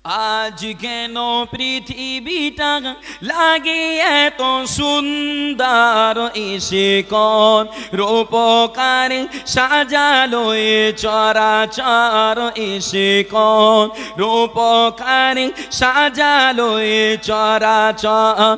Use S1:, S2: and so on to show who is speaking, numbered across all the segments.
S1: আজ কেন পৃথিবীটা লাগে এত সুন্দর, এসে কোন রূপকারে সাজালো এ চরাচর, এসে কোন রূপকারে সাজালো এ চরাচর।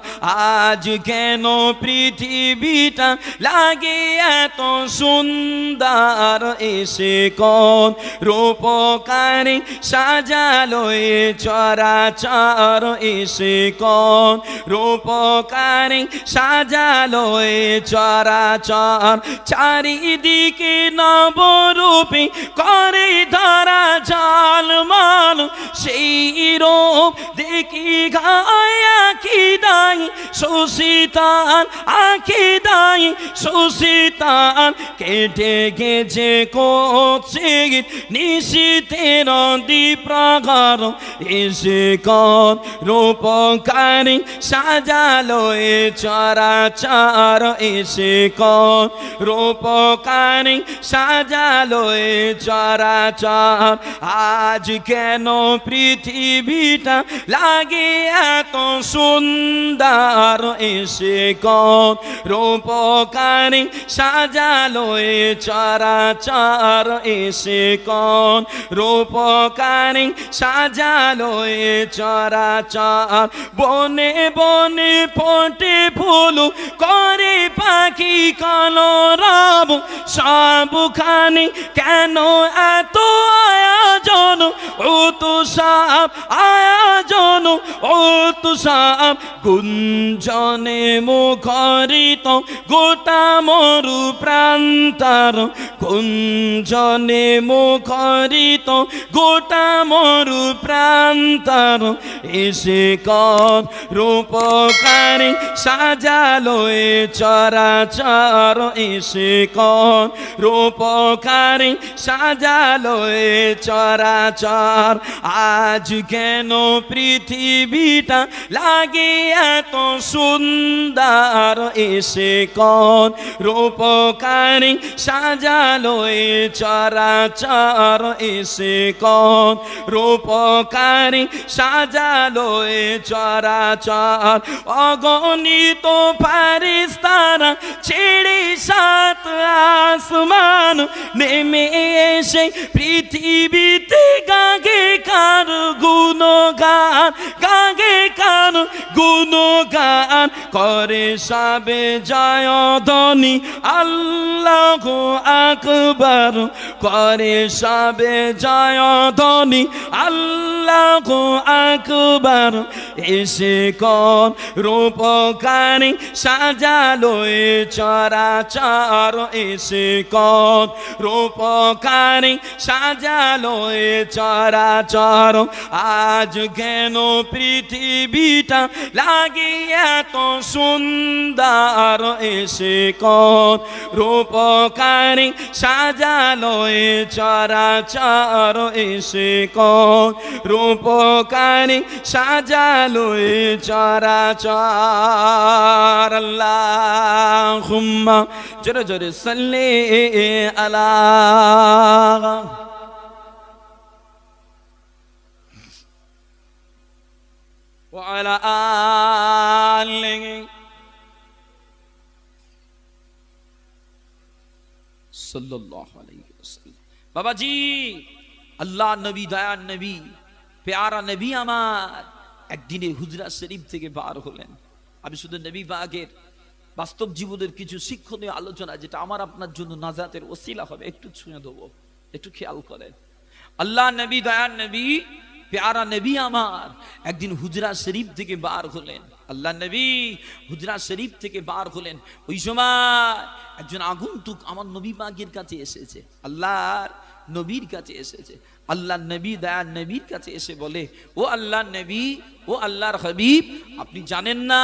S1: আজ কেন পৃথিবীটা লাগে এত সুন্দর, এসে কোন রূপকারে সাজালো এ চরাচর, এসে কোন রূপকারে সাজালো এ চরাচর। চারিদিকে নবরূপে করে ধরা ঝলমল, সেই রূপ দেখি গায় আঁখি দাই সুশীতল, আঁখি দাই সুশীতল। কেটে গেছে কোচিত নিশীথের দ্বীপ্রহর, এসে কোন রূপকারে সাজালো এ চরাচর, এসে কোন রূপকারে সাজালো এ চরাচর। আজ কেন পৃথিবীটা লাগে এত সুন্দর, এসে কোন রূপকারে সাজালো এ চরাচর, এসে কোন রূপকারে সাজালো এ চরাচর। বনে বনে ফোটে ফুল করে পাখি কলরব, সবখানে কেন এত আয়োজন উৎসব, আয়োজন উৎসব। গুঞ্জনে মুখরিত গোটা মরু প্রান্তর, গুঞ্জনে মুখরিত গোটা মরু প্রান্তর, এসে কোন রূপকারে সাজালো এ চরাচর, এসে কোন রূপকারে সাজালো এ চরাচর। আজ কেন পৃথিবীটা লাগে এত সুন্দর, এসে কোন রূপকারে সাজালো এ চরাচর, এসে কোন রূপকারে সাজালো এ চরাচর। অগণিত ফারিস্তারা ছেড়ে সাত আসমান, নেমে এসে পৃথিবীতে গাগে কার গুণগান, গাগে কার গুণগান। করে সবে জয় ধ্বনি আল্লাহু আকবার, করে সবে জয় ধ্বনি আল্লাহু আকবার। এসে কোন রূপকারে সাজালো এ চরাচর, এসে কোন রূপকারে সাজালো এ চরাচর। আজ কেন পৃথিবীটা লাগে এত সুন্দর, এসে কোন রূপকারে সাজালো এ চরাচর, এসে কোন রূপকারে সাজালো এ চরাচর। আল্লাহুম্মা জোরে জোরে সাল্লি আলা ওয়া আলা আলিহি সাল্লাল্লাহু আলাইহি ওয়াসাল্লাম। বাবাজি, আল্লাহ নবী, দয়ার নবী, প্যারা নবী আমার একদিনে হুজরা শরীফ থেকে বার হলেন। আমি শুধু নবী পাকের বাস্তব জীবনের কিছু শিক্ষণীয় আলোচনা, যেটা আমার আপনার জন্য নাজাতের ওসিলা হবে, একটু ছুঁয়ে দেবো, একটু খেয়াল করেন। আল্লাহ নবী, দয়ার নবী, প্যারা নবী আমার একদিন হুজরা শরীফ থেকে বার হলেন। আল্লাহ নবী হুজরা শরীফ থেকে বার হলেন। ওই সময় একজন আগন্তুক আমার নবী পাকের কাছে এসেছে, আল্লাহর নবীর কাছে এসেছে। আল্লাহ নবী দয়ার নবীর কাছে এসে বলে, ও আল্লাহ নবী, ও আল্লাহর হাবিব, আপনি জানেন না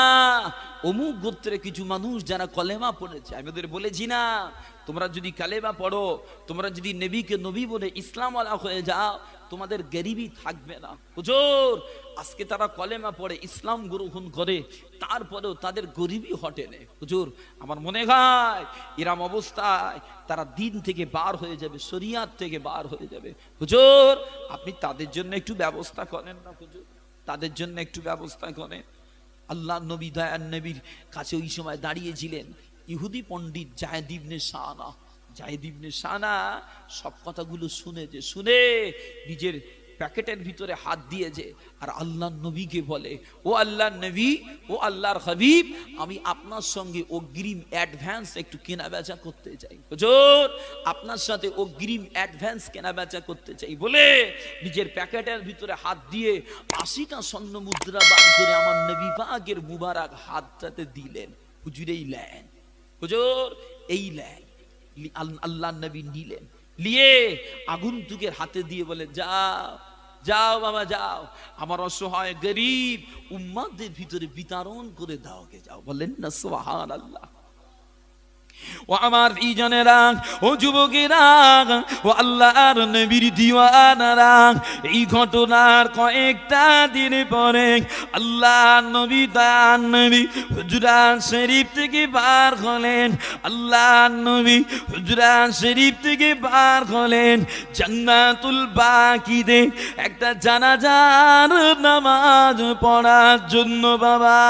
S1: অমুক গোত্রে কিছু মানুষ যারা কলেমা পড়েছে? আমি ওদের বলেছি না তোমরা যদি কালেমা পড়ো, তোমরা যদি নবীকে নবী বলে ইসলাম ওয়ালা হয়ে যাও, তোমাদের গরিবই থাকবে না। হুজুর আজকে তারা কলেমা পড়ে ইসলাম গ্রহণ করে, তারপরেও তাদের গরিবই হটে না। হুজুর আমার মনে হয় এরম অবস্থায় তারা দিন থেকে বার হয়ে যাবে, শরিয়াত থেকে বার হয়ে যাবে। হুজুর আপনি তাদের জন্য একটু ব্যবস্থা করেন না, হুজুর তাদের জন্য একটু ব্যবস্থা করেন। আল্লাহ নবী দয়ার নবীর কাছে ওই সময় দাঁড়িয়েছিলেন ইহুদি পণ্ডিত জায়েদ ইবনে শানা। জায়েদ ইবনে শানা সব কথাগুলো শুনেছে, শুনে নিজের প্যাকেটের ভিতরে হাত দিয়েছে আর আল্লাহ নবীকে বলে, ও আল্লাহ নবী, ও আল্লাহর হাবিব, আমি আপনার সঙ্গে অগ্রিম অ্যাডভান্স একটু কেনা বেচা করতে চাই। হুজুর আপনার সাথে অগ্রিম অ্যাডভান্স কেনা বেচা করতে চাই বলে নিজের প্যাকেটের ভিতরে হাত দিয়ে 80টা স্বর্ণ মুদ্রা বার করে আমার নবী পাকের মুবারক হাতটাতে দিলেন। হুজুর এই লেন, হুজুর এই লেন। আল্লাহ নবী নিলেন, নিয়ে আগন্তুকের হাতে দিয়ে বলে, যাও যাও বাবা যাও, আমার অসহায় গরিব উম্মাদের ভিতরে বিতরণ করে দাও গে যাও। বলেন না সুবহানাল্লাহ। ও আমার ইজানেরা, ও যুবকেরা, ও আল্লাহর নবীর দিওয়ানারা, এই ঘটনার কয়েকটা দিন পরে আল্লাহ নবী দয়ার নবী হুজরাত শরীফ থেকে বার হলেন। আল্লাহ নবী হুজরাত শরীফ থেকে বার হলেন জান্নাতুল বাকিতে একটা জানাজার নামাজ পড়ার জন্য। বাবা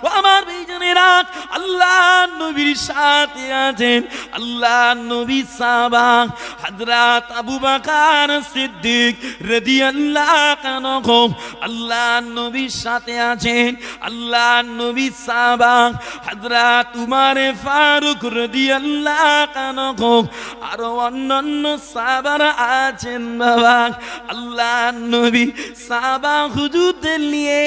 S1: ও আমার ইজানেরা, আল্লাহ নবীর সাথে আছেন আল্লাহ নবী সাহাবা হযরত আবু বকর সিদ্দিক রাদিয়াল্লাহু আনহু। আল্লাহ নবীর সাথে আছেন আল্লাহ নবী সাহাবা হযরত উমর ফারুক রাদিয়াল্লাহু আনহু। আর অন্যান্য সাহাবারা আছেন। বাবা আল্লাহ নবী সাহাবা হুজুরদের নিয়ে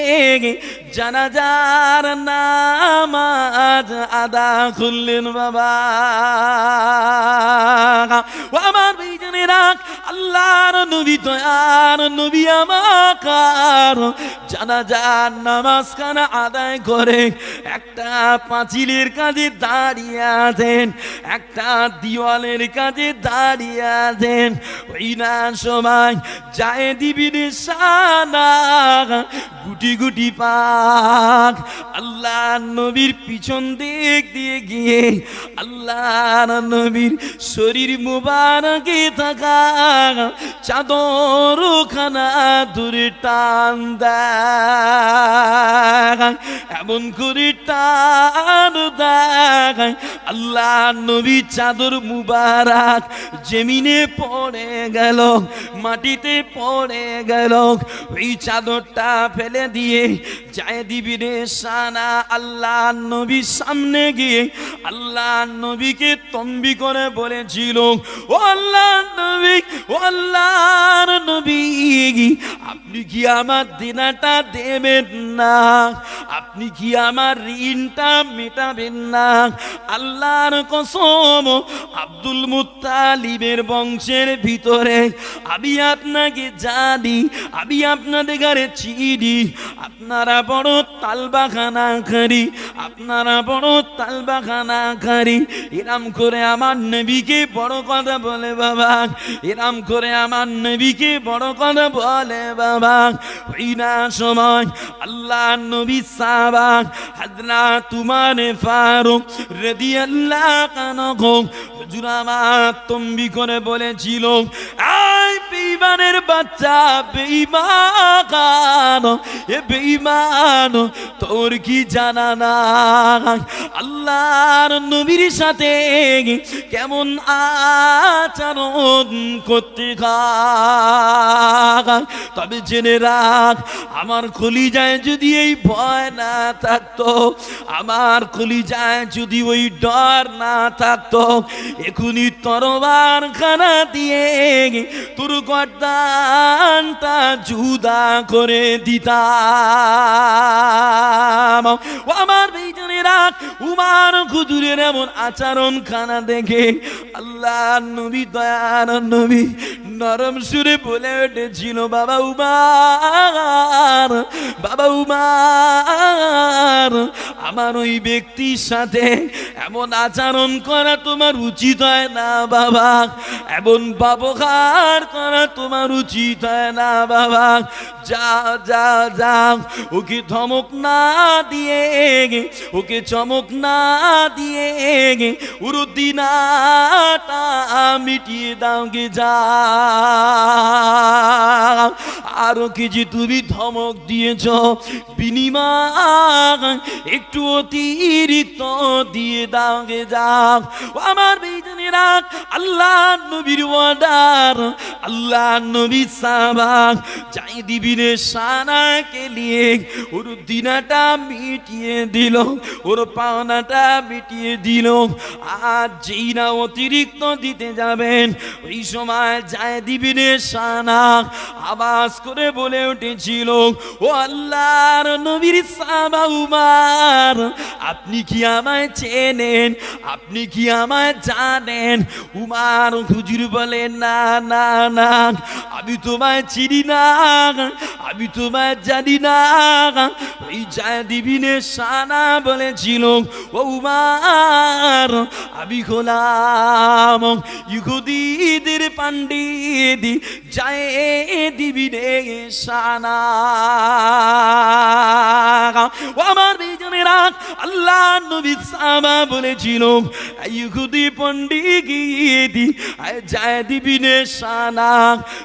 S1: জানাজার নামাজ আদা করলেন। বাবা ও আমার ভাইজানেরা, আল্লাহর নবী দয়ার নবী আমাকার জানাজার নামাজ খানা আদায় করে একটা পাঁচিলের কাছে দাঁড়িয়ে আছেন, একটা দিওয়ালের কাছে দাঁড়িয়ে আছেন। ওই না সময় জায়েদ ইবনে শানা গুটি গুটি পাক আল্লাহ নবীর পিছন দিক দিয়ে গিয়ে আল্লাহর নবীর শরীর মুবারকে থাকা চাদর খানা দূরে টান দেয়, এমন করে টান দেয় আল্লাহ নবী চাদর মুবারক জমিনে পড়ে গেল, মাটিতে পড়ে গেল। ওই চাদরটা ফেলে দিয়ে জায়েদ ইবনে শানা আল্লাহ নবীর সামনে গিয়ে আল্লাহ নবীকে তম্বি করে বলেছিল, ও আল্লাহ নবী, ও আল্লাহর নবী, আপনি কি আমার দেনাটা দেবেন না? আপনি কি আমার ঋণটা মেটাবেন না? আল্লাহর কসম, আব্দুল মুত্তালিবের বংশের ভিতরে আমি আপনাকে জানি, আমি আপনাদের ঘরে চিনি, আপনারা বড় তালবাখানা খারি, আপনারা বড় তালবাখানা খারি। এরাম করে আমার নবীকে বড় কথা বলে বাবা, এরাম করে আমার নবীকে বড় কথা বলে বাবা। ওই না সময় আল্লাহ নবী সাহাবা হযরত উমর ফারুক রাদিয়াল্লাহু আনহু হুজুর আমার তম্বি করে বলেছিল, এই বেঈমানের বাচ্চা, বেঈমান, এ বেঈমান, তোর কি জানা না আল্লাহর নবীর সাথে কেমন আচরণ করতে হয়? তবে জেনে রাখ, আমার কলিজায় যদি এই ভয় না থাকতো, আমার কলিজায় যদি ওই ডর না থাকতো, এখনই তরবার খানা দিয়ে তোর গর্দানটা জুদা করে দিতাম। ও আমার ভাইজানেরা, উমর হুজুরের এমন আচরণ খানা দেখে আল্লাহ নবী দয়ার নবী নরম সুরে বলে উঠেছিল, বাবা উমার, বাবা উমার, আমার ওই ব্যক্তির সাথে এমন আচরণ করা তোমার উচিত হয় না বাবা, এমন ব্যবহার করা তোমার উচিত হয় না বাবা। যা যা যা, ওকে ধমক না দিয়ে, ওকে চমক না দিয়ে ওর দিনাটা মিটিয়ে দাও গে, যা। আর ওকে যে তুমি ধমক দিয়েছ, বিনিময় একটু অতিরিক্ত দিয়ে দাও গে, যাও। আমার বেজনেরা, আল্লাহ নবীর ওয়াদার, আল্লাহ নবী সাহাবা যাই দিবিনে সানাকে নিয়ে ওর দিনাটা মিটিয়ে দিল, ওর পাওনাটা মিটিয়ে দিল। আর যেই না অতিরিক্ত দিতে যাবেন, ওই সময় যাই দিবিনে সানা আওয়াজ করে বলে উঠেছিল, ও আল্লাহর নবীর সাহাবা উমার, আপনি কি আমায় চেনেন? আপনি কি আমায় জানেন? উমার হুজুর বলেন, না না না, আমি তোমায় চিনি না, আমি তোমায় জানি না। ওই যায়েদ ইবনে সানা বলেছিল, ও উমার, আমি হলাম ইহুদীদের পণ্ডিত যায়েদ ইবনে সানা। ও আমার বেজনেরা, আল্লাহ নবী সাহাবা বলেছিল, ইহুদি পণ্ডিত যায়েদ ইবনে সানা,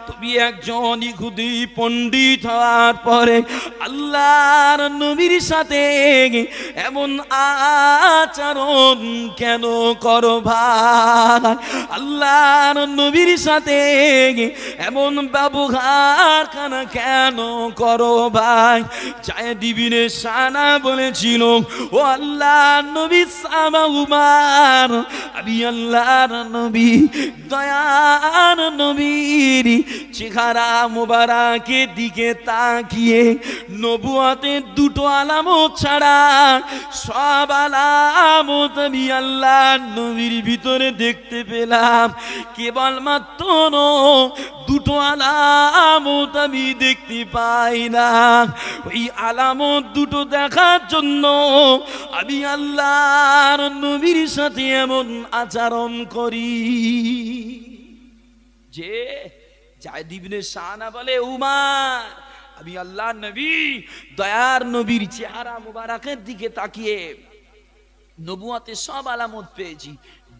S1: তুমি একজন ইহুদি পণ্ডিত হওয়ার পরে আল্লাহর নবীর সাথে এমন আচরণ কেন করো ভাই? আল্লাহর নবীর সাথে এমন ব্যবহার কেন করো ভাই? যায়েদ ইবনে সানা বলেছিল, ও আল্লাহর নবী সাহাবা উমার, আমি আল্লাহর নবী দয়ার নবীর চেহারা মুবারকের দিকে তাকিয়ে নবুয়তের দুটো আলামত ছাড়া সব আলামত আমি আল্লাহর নবীর ভিতরে দেখতে পেলাম। কেবলমাত্র দুটো আলামত আমি দেখতে পাই না। ওই আলামত দুটো দেখার জন্য আমি আল্লাহর নবীর সাথে এমন আচরণ করি যে যায়েদ ইবনে সানা বলে, উমার, আমি আল্লাহর নবী দয়ার নবীর চেহারা মুবারকের দিকে তাকিয়ে নবুয়তের সব আলামত পেয়েছি,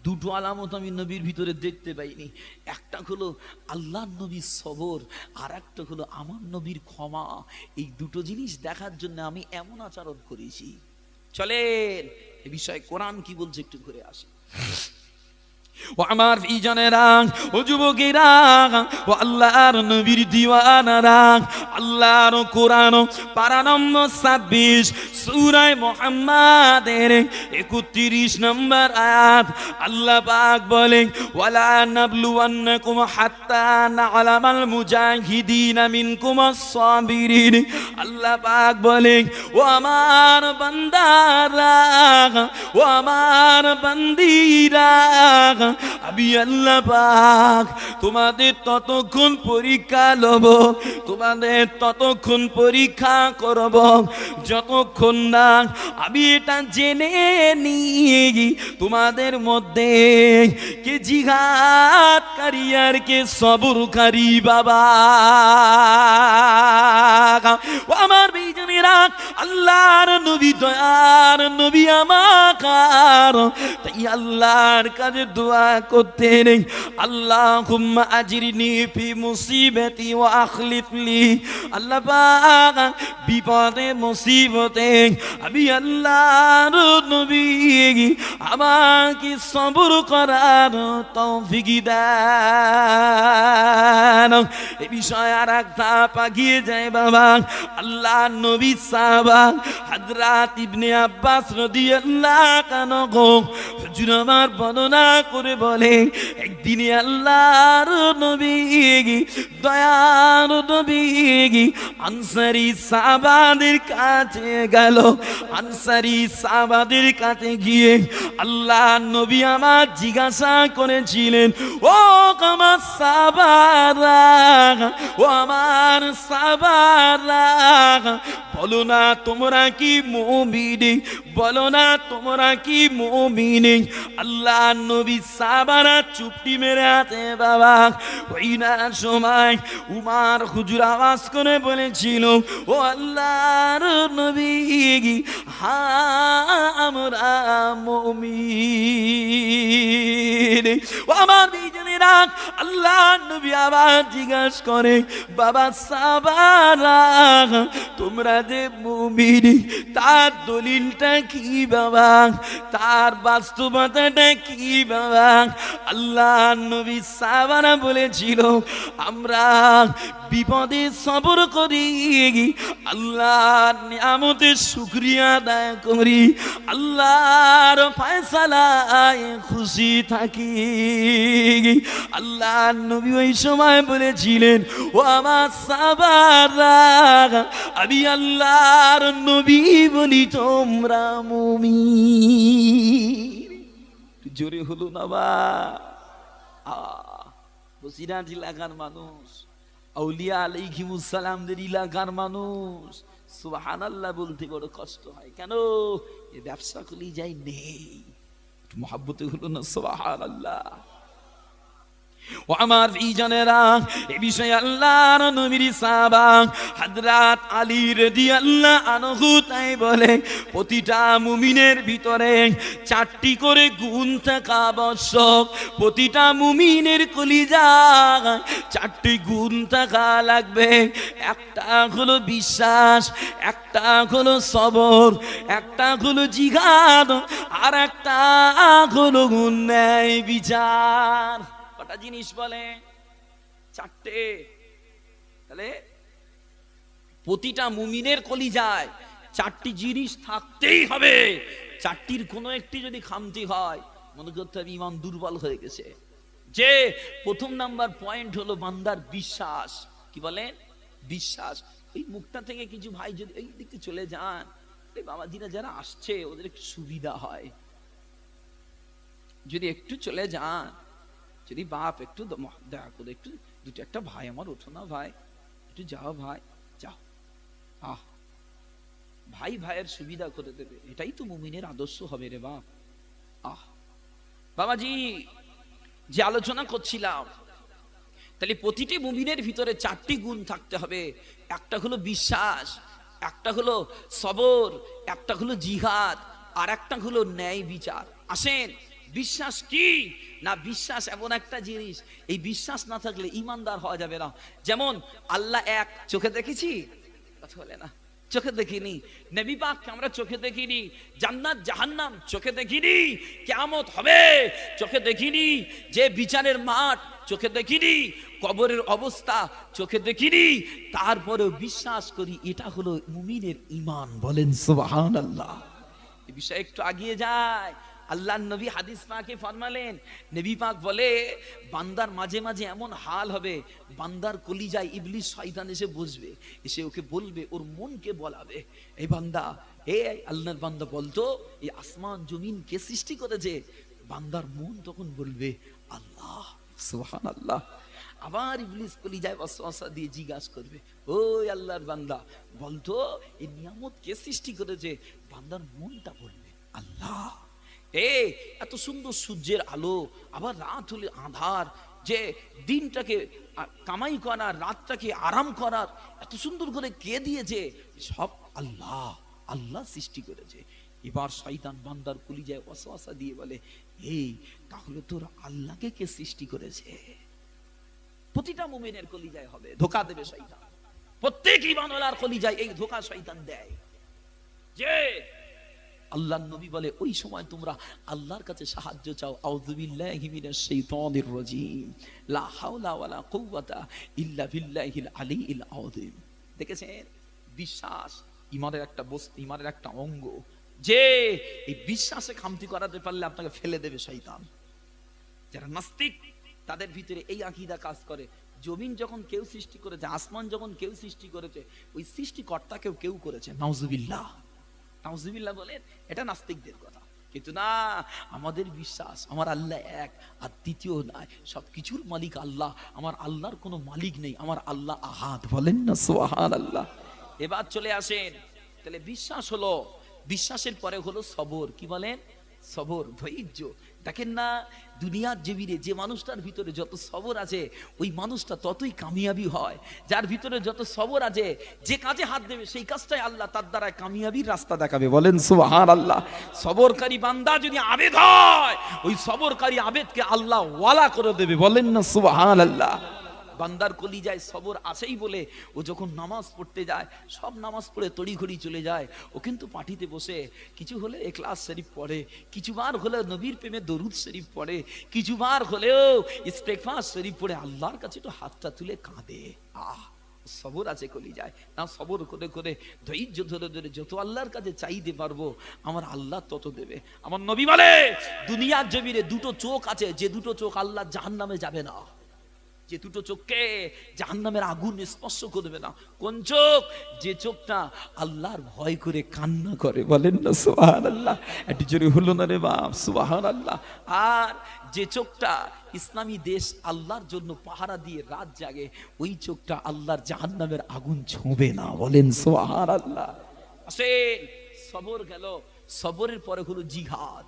S1: দুটো আলামত আমি নবীর ভিতরে দেখতে পাইনি। একটা হলো আল্লাহর নবীর সবর, আর একটা হলো আমার নবীর ক্ষমা। এই দুটো জিনিস দেখার জন্য আমি এমন আচরণ করেছি। চলেন এ বিষয়ে কোরআন কি বলছে একটু ঘুরে আসি। ও আমার ইজনেরা, ও যুবকেরা, ও আল্লাহর নবীর দিওয়ানারা, আল্লাহর কোরআন পারা নম্বর 26 সূরা মুহাম্মাদের 31 নম্বর আয়াত, আল্লাহ পাক বলেন, ওয়ালা নাবলুওয়ান্নাকুম হাত্তা না'লামাল মুজাহিদিনা মিনকুম আস-সাবিরিন। আল্লাহ পাক বলেন, ও আমার বান্দারা, ও আমার বান্দিরা, আমি আল্লাহ পাক তোমাদের ততক্ষণ পরীক্ষা লব, তোমাদের ততক্ষণ পরীক্ষা করব যতক্ষণ না আমি এটা জেনে নিই তোমাদের মধ্যে কে জিহাদকারী আর কে সবরকারী। বাবা ও আমার বেজনেরা, আল্লাহর নবী দয়ার নবী আমাকার, তাই আল্লাহর কাছে দোয়া করতে নেই, আল্লাহুম্মা আজরিনি ফি মুসিবতি ওয়া আখলিফলি। আল্লাহ পাক বিপদে মুসিবতে আমি আল্লাহর নবী আমাকে সবর করার তৌফিক দেন। এই বিষয়ে আর এক ধাপ এগিয়ে যায় বাবা। আল্লাহর নবী সাহাবা হযরত ইবনে আব্বাস রাদিয়াল্লাহু আনহু হুজুর আমার বর্ণনা করে বলে, একদিনে আল্লাহর নবী, দয়ার নবী আনসারী সাহাবাদের কাছে গেল। আনসারী সাহাবাদের কাছে গিয়ে আল্লাহর নবী আমার জিজ্ঞাসা করেছিলেন, ও আমার সাহাবারা, ও আমার সাহাবারা, বলো না তোমরা কি মুমিন, বলো না তোমরা কি মুমিন। আল্লাহ নবী সাহাবারা চুপটি মেরে আছে বাবা। ওই না সময় উমার হুজুর আওয়াজ করে বলেছিল, ও আল্লাহর নবী, হ্যাঁ আমরা মুমিন। ও আমার বিজনেরা, আল্লাহ নবী আবার জিজ্ঞাসা করে, বাবা সাহাবারা তোমরা যে মুমিন তার দলিলটা কি বাবা, তার বাস্তবতাটা কি বাবা? আল্লাহ নবী সাহাবারা বলেছিল, আমরা বিপদে সবর করি, আল্লাহর নিয়ামতের শুকরিয়া আদায় করি, আল্লাহর ফয়সালায় খুশি থাকি। আল্লাহ নবী ওই সময় বলেছিলেন, ও আমার সাহাবারা, আমি আল্লাহর নবী বলি তোমরা মুমিন। জোরে হলো না বা? বসিরহাট এলাকার মানুষ, আউলিয়া আলাইহিমুস সালামদের এলাকার মানুষ সুবহানাল্লাহ বলতে বড় কষ্ট হয়। কেন? এ ব্যবসা করলেই যাই নেই, একটু মহাব্বতে হলো না সুবহানাল্লাহ। ও আমার ইজানেরা, এই বিষয়ে আল্লাহর নবীর সাহাবা হযরত আলী রাদিয়াল্লাহু আনহু তাই বলে, প্রতিটা মুমিনের ভিতরে 4টি করে গুণ থাকা আবশ্যক। প্রতিটা মুমিনের কলিজায় 4টি গুণ থাকা লাগবে। একটা হলো বিশ্বাস, একটা হলো সবর, একটা হলো জিহাদ, আর একটা হলো ন্যায় বিচার। কটা জিনিস বলে? 4টে। তাহলে প্রতিটা মুমিনের কলিজায় 4টি জিনিস থাকতেই হবে। 4টির কোনো একটি যদি খামতি হয়, মনে করতে হবে ঈমান দুর্বল হয়ে গেছে। যে প্রথম নাম্বার পয়েন্ট হলো বান্দার বিশ্বাস। কি বলেন? বিশ্বাস। ওই মুখটা থেকে কিছু ভাই যদি এই দিকে চলে যান, এই বাবাজিরা যারা আসছে ওদের একটু সুবিধা হয়। যদি একটু চলে যান, যদি বাপ একটু দয়া করে একটু দুটো একটা ভাই আমার ওঠো না ভাই, একটু যাও ভাই, যাও। ভাই ভাইয়ের সুবিধা করে দেবে, এটাই তো মুমিনের আদর্শ হবে রে বাপ। বাবাজি যে আলোচনা করছিলাম, তাহলে প্রতিটি মুমিনের ভিতরে 4টি গুণ থাকতে হবে। একটা হলো বিশ্বাস, একটা হলো সবর, একটা হলো জিহাদ, আর একটা হলো ন্যায় বিচার। আসেন, বিশ্বাস কি না? বিশ্বাস এমন একটা জিনিস, এই বিশ্বাস না থাকলে ইমানদার হওয়া যাবে না। যেমন আল্লাহ এক, চোখে দেখেছি? কথা বলে না, চোখে দেখিনি। নবী পাককে আমরা চোখে দেখিনি। জান্নাত জাহান্নাম চোখে দেখিনি। কিয়ামত হবে চোখে দেখিনি। যে বিচারের মাঠ চোখে দেখিনি। কবরের অবস্থা চোখে দেখিনি। তারপরেও বিশ্বাস করি, এটা হলো মুমিনের ঈমান। বলেন সুবহানাল্লাহ। এই বিষয়ে একটু আগিয়ে যায়। আল্লাহর নবী হাদিস পাকে ফরমালেন, নবী পাক বলে, বান্দার মাঝে মাঝে এমন হাল হবে, বান্দার কলিজায় ইবলিস শয়তান এসে বসবে, এসে ওকে বলবে, ওর মনকে বলাবে, এই বান্দা, এ আল্লাহর বান্দা বলতো এই আসমান জমিন কে সৃষ্টি করেছে? বান্দার মন তখন বলবে আল্লাহ। সুবহানাল্লাহ। আবার ইবলিস কলিজায় ওয়াসওয়াসা দিয়ে জিজ্ঞাসা করবে, ওই আল্লাহর বান্দা বলতো এই নিয়ামত কে সৃষ্টি করেছে? বান্দার মনটা বলবে আল্লাহ। এত সুন্দর সূর্যের আলো, আবার রাত হলে আঁধার, যে দিনটাকে কামাই করার, রাতটাকে আরাম করার এত সুন্দর করে কে দিয়েছে? সব আল্লাহ। আল্লাহ সৃষ্টি করেছে। এবার শয়তান বান্দার কলিজায় ওয়াসওয়াসা দিয়ে বলে, এই তাহলে তোর আল্লাহকে কে সৃষ্টি করেছে? প্রতিটা মুমিনের কলিজায় হবে, ধোঁকা দেবে শয়তান। প্রত্যেক ঈমানওয়ালার কলিজায় এই ধোঁকা শয়তান দেয়। যে আল্লাহর নবী বলে, ওই সময় তোমরা আল্লাহর কাছে সাহায্য চাও। আউযু বিল্লাহি মিনাশ শাইতানির রাজীম, লা হাওলা ওয়ালা কুওয়াতা ইল্লা বিল্লাহিল আলিয়্যিল আযীম। দেখেছেন? বিশ্বাস ঈমানের একটা বস্তু, ঈমানের একটা অঙ্গ। যে এই বিশ্বাসে খামতি করাতে পারলে আপনাকে ফেলে দেবে শয়তান। যারা নাস্তিক তাদের ভিতরে এই আকীদা কাজ করে, জমিন যখন কেউ সৃষ্টি করেছে, আসমান যখন কেউ সৃষ্টি করেছে, ওই সৃষ্টিকর্তাকেও কেউ করেছে। নাউজুবিল্লাহ, নাউজুবিল্লাহ বলেন, এটা নাস্তিকদের কথা। কিন্তু না, আমাদের বিশ্বাস আমার আল্লাহ এক আর দ্বিতীয় নয়, সবকিছুর মালিক আল্লাহ। আমার আল্লাহর কোনো মালিক নেই, আমার আল্লাহ আহাদ। বলেন না সুবহানাল্লাহ। এবার চলে আসেন, তাহলে বিশ্বাস হলো, বিশ্বাসের পরে হলো সবর। কি বলেন? সবর, ধৈর্য। দেখেন না, দুনিয়ার জমিনে যে মানুষটার ভিতরে যত সবর আছে ওই মানুষটা ততই কামিয়াবি হয়। যার ভিতরে যত সবর আছে, যে কাজে হাত দেবে সেই কাজটাই আল্লাহ তার দ্বারা কামিয়াবির রাস্তা দেখাবে। বলেন সুবহানাল্লাহ। সবরকারী বান্দা যদি আবেদ হয়, ওই সবরকারী আবেদকে আল্লাহ ওয়ালা করে দেবে। বলেন না সুবহানাল্লাহ। বান্দার কলিজায় সবর আছেই বলে ও যখন নামাজ পড়তে যায়, সব নামাজ পড়ে তড়িঘড়ি চলে যায়, ও কিন্তু পাটিতে বসে কিছু হলে ইখলাস শরীফ পড়ে, কিছুবার হলে নবীর প্রেমে দরুদ শরীফ পড়ে, কিছুবার হলেও ইস্তেগফার শরীফ পড়ে আল্লাহর কাছে একটু হাতটা তুলে কাঁদে। সবর আছে কলিজায়। না, সবর করে করে ধৈর্য ধরে ধরে যত আল্লাহর কাছে চাইতে পারবো আমার আল্লাহ তত দেবে। আমার নবী বলে, দুনিয়ার জমিনে দুটো চোখ আছে, যে দুটো চোখ আল্লাহ জাহান্নামে যাবে না, যে দুটো চোখকে জাহান্নামের আগুন স্পর্শ করবে না। কোন চোখ? যে চোখটা আল্লাহর ভয় করে কান্না করে। বলেন না সুবহানাল্লাহ। একটু জোরে হলো না রে বাপ, সুবহানাল্লাহ। আর যে চোখটা ইসলামী দেশ আল্লাহর জন্য পাহারা দিয়ে রাত জাগে, ওই চোখটা আল্লাহর জাহান্নামের আগুন ছোঁবে না। বলেন সুবহানাল্লাহ। আসেন, সবর গেল, সবরের পরে হলো জিহাদ।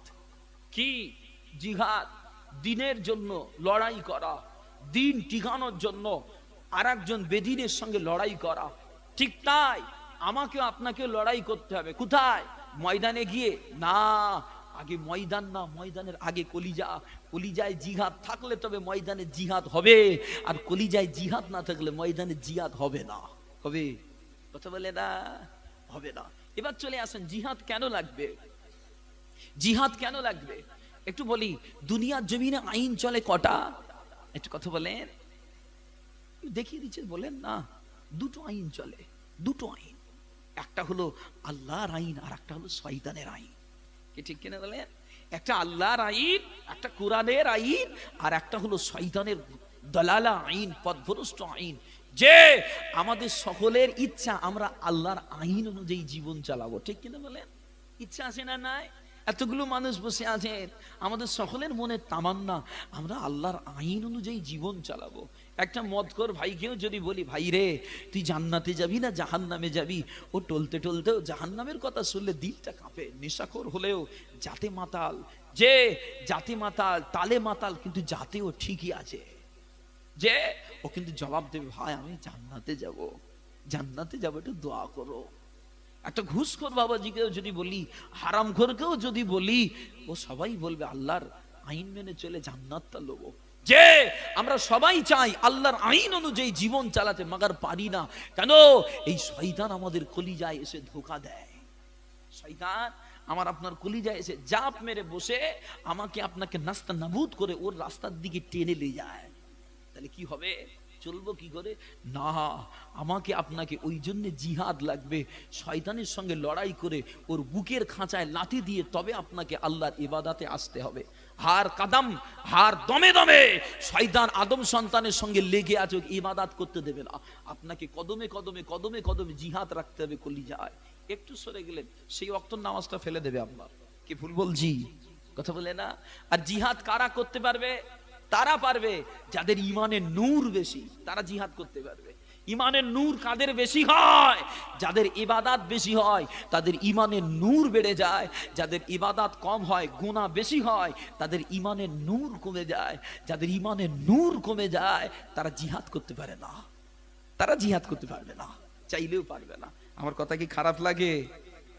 S1: কি জিহাদ? দিনের জন্য লড়াই করা, দিন টিকানোর জন্য আর একজন বেদিনের সঙ্গে লড়াই করা। ঠিক তাই আমাকে আপনাকে লড়াই করতে হবে। কোথায়? ময়দানে গিয়ে না, আগে ময়দান না, ময়দানের আগে কলিজা। কলিজায় জিহাদ থাকলে তবে ময়দানে জিহাদ হবে, আর কলিজায় জিহাদ না থাকলে ময়দানে জিহাদ হবে না। হবে? কথা বলে না, হবে না। এবার চলে আসেন, জিহাদ কেন লাগবে? জিহাদ কেন লাগবে একটু বলি। দুনিয়ার জমিনে আইন চলে কটা? একটু কথা বলেন, দেখিয়ে দিচ্ছে। বলেন না, দুটো আইন চলে, দুটো আইন। একটা হলো আল্লাহর আইন, আর একটা হলো শয়তানের আইন। কি ঠিক কিনা বলেন? একটা আল্লাহর আইন, একটা কোরআনের আইন, আর একটা হলো শয়তানের দলালা আইন, পথভ্রষ্ট আইন। যে আমাদের সকলের ইচ্ছা আমরা আল্লাহর আইন অনুযায়ী জীবন চালাবো। ঠিক কিনা বলেন? ইচ্ছা আছে না নাই? এতগুলো মানুষ বসে আছেন, আমাদের সকলের মনে তামান্না আমরা আল্লাহর আইন অনুযায়ী জীবন চালাবো। একটা মদখোর ভাইকেও যদি বলি, ভাই রে তুই জান্নাতে যাবি না জাহান্নামে যাবি, ও টলতে টলতেও জাহান্নামের কথা শুনলে দিলটা কাঁপে। নেশাখোর হলেও জাতে মাতাল, যে জাতে মাতাল, তালে মাতাল, কিন্তু জাতেও ঠিকই আছে। যে ও কিন্তু জবাব দেবে, ভাই আমি জান্নাতে যাব, জান্নাতে যাবো, একটু দোয়া করো। একটা ঘুষখোর বাবাজিকেও যদি বলি, হারামখোরকেও যদি বলি, ও সবাই বলবে আল্লাহর আইন মেনে চলে জান্নাতটা লবো। যে আমরা সবাই চাই আল্লাহর আইন অনুযায়ী জীবন চালাতে, মাগার পারি না। কেন? এই শয়তান আমাদের কলিজায় এসে ধোঁকা দেয়। শয়তান আমার আপনার কলিজায় এসে জাপ মেরে বসে আমাকে আপনাকে নাস্তা নাবুদ করে ওর রাস্তার দিকে টেনে নিয়ে যায়। তাহলে কি হবে? চলবো কি করে? না, আমাকে আপনাকে ওই জন্য জিহাদ লাগবে। শয়তানের সঙ্গে লড়াই করে ওর বুকের খাঁচায় লাথি দিয়ে তবে আপনাকে আল্লাহর ইবাদতে আসতে হবে। হার কাদম, হার দমে দমে শয়তান আদম সন্তানের সঙ্গে লেগে আছে, ইবাদত করতে দেবে না। আপনাকে কদমে কদমে কদমে কদমে জিহাদ রাখতে হবে কলিজায়। একটু সরে গেলেন সেই ওয়াক্তের নামাজটা ফেলে দেবে আপনার। কি ভুল বলছি? কথা বলে না। আর জিহাদ কারা করতে পারবে? তারা পারবে যাদের ইমানের নূর বেশি, তারা জিহাদ করতে পারবে। ইমানের নূর কাদের বেশি হয়? যাদের ইবাদত বেশি হয় তাদের ইমানের নূর বেড়ে যায়। যাদের ইবাদত কম হয়, গুনাহ বেশি হয়, তাদের ইমানের নূর কমে যায়। যাদের ইমানের নূর কমে যায় তারা জিহাদ করতে পারে না, তারা জিহাদ করতে পারবে না, চাইলেও পারবে না। আমার কথা কি খারাপ লাগে?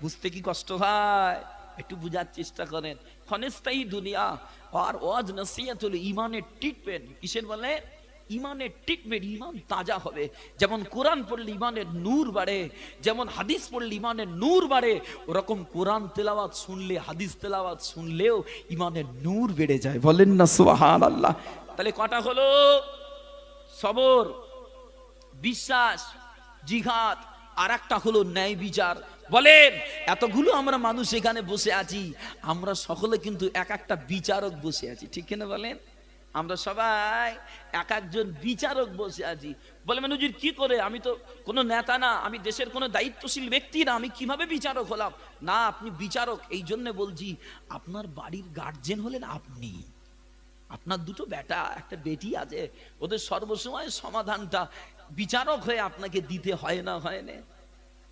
S1: বুঝতে কি কষ্ট হয়? একটু বুঝার চেষ্টা করেন। ক্ষণস্থায়ী দুনিয়া আর ওয়াজ নসিহত হলো ইমানের ট্রিটমেন্ট। কিসের বলে? ইমানের ট্রিটমেন্ট। ইমান তাজা হবে। যেমন কোরআন পড়লে ইমানের নূর বাড়ে, যেমন হাদিস পড়লে ইমানের নূর বাড়ে, ওরকম কোরআন তেলাওয়াত শুনলে, হাদিস তেলাওয়াত শুনলেও ইমানের নূর বেড়ে যায়। বলেন না সুবহানাল্লাহ। তাহলে কটা হলো? সবর, বিশ্বাস, জিহাদ, আর একটা হলো ন্যায় বিচার। বলেন, এতগুলো আমরা মানুষ এখানে বসে আছি, আমরা সকলে কিন্তু এক একটা বিচারক বসে আছি, ঠিক কিনা বলেন? আমরা সবাই এক একজন বিচারক বসে আছি। বলে হুজুর কি করে, আমি তো কোনো নেতা না, আমি দেশের কোনো দায়িত্বশীল ব্যক্তি না, আমি কিভাবে বিচারক হলাম? না, আপনি বিচারক এই জন্য বলছি, আপনার বাড়ির গার্জেন হলেন আপনি, আপনার দুটো বেটা একটা বেটি আছে, ওদের সর্বসময় সমাধানটা বিচারক হয়ে আপনাকে দিতে হয় না, হয় না?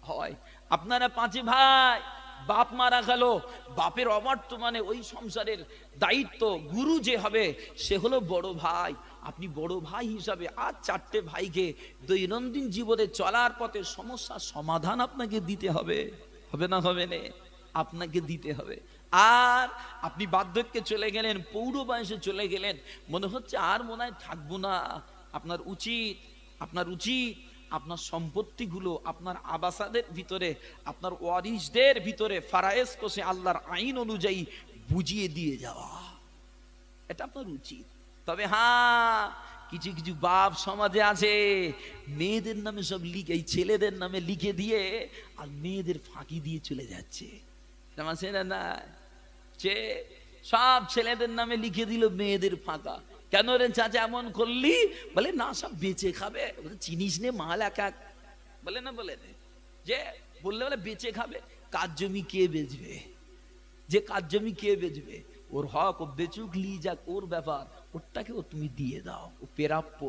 S1: হয়। আপনারা 5 ভাই, বাপ মারা গেল, বাপের অবর্তমানে ওই সংসারের দায়িত্ব গুরু যে হবে সে হলো বড় ভাই। আপনি বড় ভাই হিসাবে আর 4টে ভাইকে দৈনন্দিন জীবনে চলার পথে সমস্যার সমাধান আপনাকে দিতে হবে, হবে না? হবে না, আপনাকে দিতে হবে। আর আপনি বার্ধক্যে চলে গেলেন, পৌর বয়সে চলে গেলেন, মনে হচ্ছে আর মনে হয় থাকবো না। আপনার উচিত আপনার সম্পত্তিগুলো আপনার আবাসাদের ভিতরে, আপনার ওয়ারিসদের ভিতরে ফারায়েজ কোষে আল্লাহর আইন অনুযায়ী বুঝিয়ে দিয়ে যাওয়া, এটা আপনার উচিত। তবে হ্যাঁ, কিছু কিছু বাপ সমাজে আছে, মেয়েদের নামে সব লিখে, এই ছেলেদের নামে লিখে দিয়ে আর মেয়েদের ফাঁকি দিয়ে চলে যাচ্ছে, না? যে সব ছেলেদের নামে লিখে দিল মেয়েদের ফাঁকা। কেন রে চাচা এমন করলি? বলে না, সব বেচে খাবে। চিনিস নে মাল এক এক, বলে না, বলে যে বললে বলে বেচে খাবে। কাজ জমি কে বেচবে? যে কাজ জমি কে বেচবে? ওর হক ও বেচুক, লি যাক, ওর ব্যাপার, ওরটাকে ও তুমি দিয়ে দাও, ও প্রাপ্য।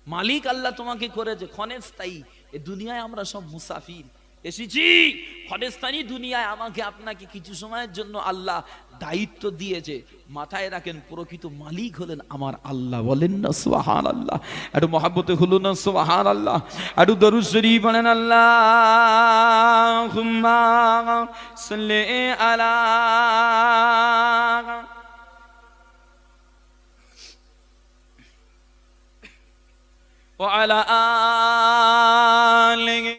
S1: মালিক আল্লাহ তোমাকে করেছে ক্ষণস্থায়ী। এ দুনিয়ায় আমরা সব মুসাফির এসেছি, ক্ষণস্থায়ী দুনিয়ায় আমাকে আপনাকে কিছু সময়ের জন্য আল্লাহ দায়িত্ব দিয়েছে। মাথায় রাখেন, প্রকৃত মালিক হলেন আমার আল্লাহ। বলেন না সুবহানাল্লাহ? একটু মহব্বতে হলো না সুবহানাল্লাহ? একটু দরুদ শরীফ বলেন, আল্লাহুম্মা সাল্লি আলা ওয়া আলা